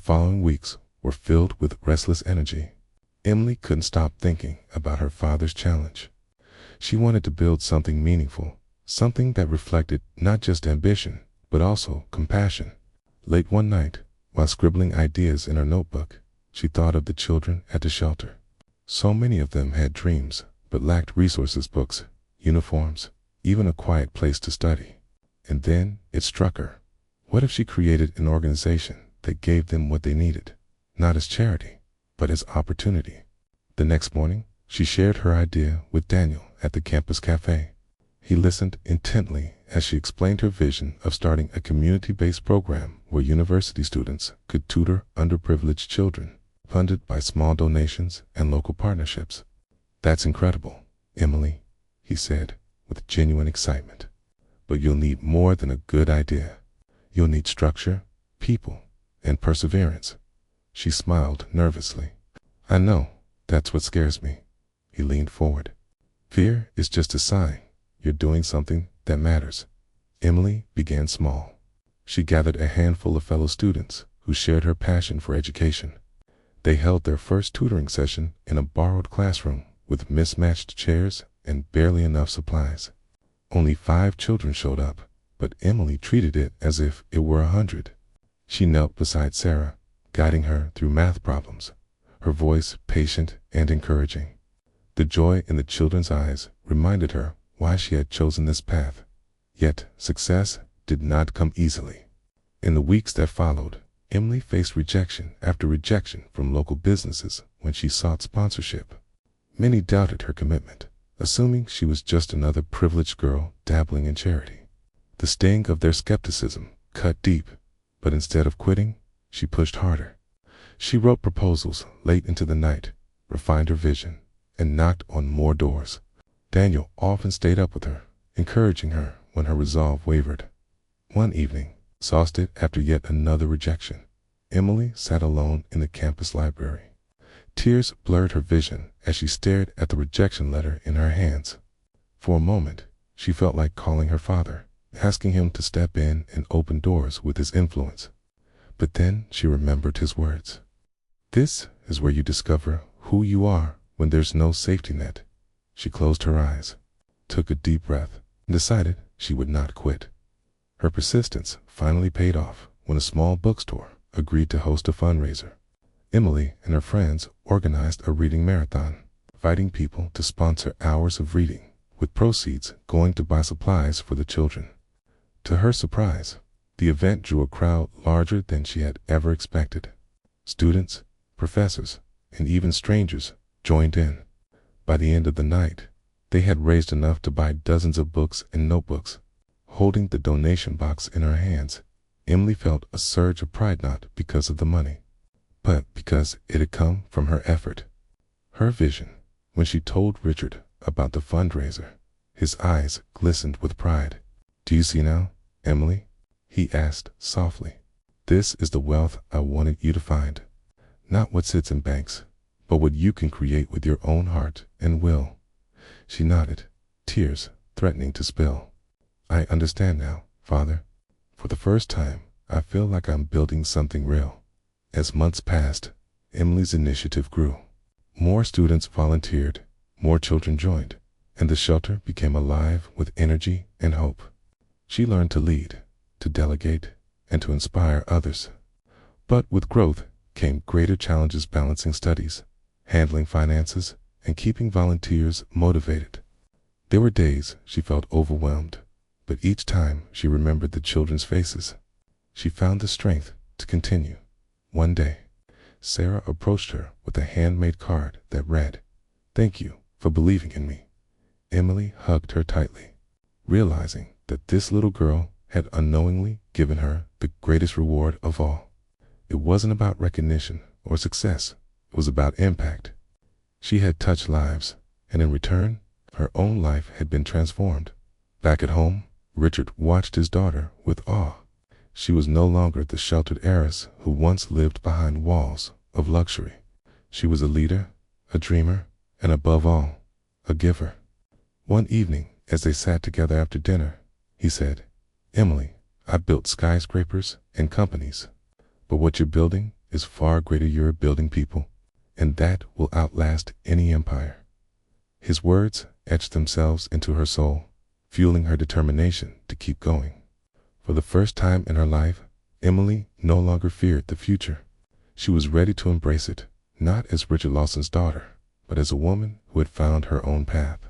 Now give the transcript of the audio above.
following weeks were filled with restless energy. Emily couldn't stop thinking about her father's challenge. She wanted to build something meaningful, something that reflected not just ambition, but also compassion. Late one night, while scribbling ideas in her notebook, she thought of the children at the shelter. So many of them had dreams, but lacked resources, books, uniforms, even a quiet place to study. And then it struck her. What if she created an organization that gave them what they needed, not as charity, but as opportunity? The next morning, she shared her idea with Daniel at the campus cafe. He listened intently as she explained her vision of starting a community-based program where university students could tutor underprivileged children, funded by small donations and local partnerships. "That's incredible, Emily," he said with genuine excitement. "But you'll need more than a good idea. You'll need structure, people, and perseverance." She smiled nervously. "I know, that's what scares me." He leaned forward. "Fear is just a sign you're doing something that matters." Emily began small. She gathered a handful of fellow students who shared her passion for education. They held their first tutoring session in a borrowed classroom with mismatched chairs and barely enough supplies. Only 5 children showed up, but Emily treated it as if it were 100. She knelt beside Sarah, guiding her through math problems, her voice patient and encouraging. The joy in the children's eyes reminded her why she had chosen this path. Yet success did not come easily. In the weeks that followed, Emily faced rejection after rejection from local businesses when she sought sponsorship. Many doubted her commitment, assuming she was just another privileged girl dabbling in charity. The sting of their skepticism cut deep, but instead of quitting, she pushed harder. She wrote proposals late into the night, refined her vision, and knocked on more doors. Daniel often stayed up with her, encouraging her when her resolve wavered. One evening, exhausted after yet another rejection, Emily sat alone in the campus library. Tears blurred her vision as she stared at the rejection letter in her hands. For a moment, she felt like calling her father, asking him to step in and open doors with his influence. But then she remembered his words. "This is where you discover who you are when there's no safety net." She closed her eyes, took a deep breath, and decided she would not quit. Her persistence finally paid off when a small bookstore agreed to host a fundraiser. Emily and her friends organized a reading marathon, inviting people to sponsor hours of reading, with proceeds going to buy supplies for the children. To her surprise, the event drew a crowd larger than she had ever expected. Students, professors, and even strangers joined in. By the end of the night, they had raised enough to buy dozens of books and notebooks. Holding the donation box in her hands, Emily felt a surge of pride, not because of the money, but because it had come from her effort. Her vision, when she told Richard about the fundraiser, his eyes glistened with pride. "Do you see now, Emily?" he asked softly. "This is the wealth I wanted you to find. Not what sits in banks, but what you can create with your own heart and will." She nodded, tears threatening to spill. "I understand now, Father. For the first time, I feel like I'm building something real." As months passed, Emily's initiative grew. More students volunteered, more children joined, and the shelter became alive with energy and hope. She learned to lead, to delegate, and to inspire others. But with growth came greater challenges balancing studies, handling finances, and keeping volunteers motivated. There were days she felt overwhelmed, but each time she remembered the children's faces, she found the strength to continue. One day, Sarah approached her with a handmade card that read, "Thank you for believing in me." Emily hugged her tightly, realizing that this little girl had unknowingly given her the greatest reward of all. It wasn't about recognition or success, it was about impact. She had touched lives, and in return, her own life had been transformed. Back at home, Richard watched his daughter with awe. She was no longer the sheltered heiress who once lived behind walls of luxury. She was a leader, a dreamer, and above all, a giver. One evening, as they sat together after dinner, he said, "Emily, I built skyscrapers and companies, but what you're building is far greater. You're building people, and that will outlast any empire." His words etched themselves into her soul, fueling her determination to keep going. For the first time in her life, Emily no longer feared the future. She was ready to embrace it, not as Richard Lawson's daughter, but as a woman who had found her own path.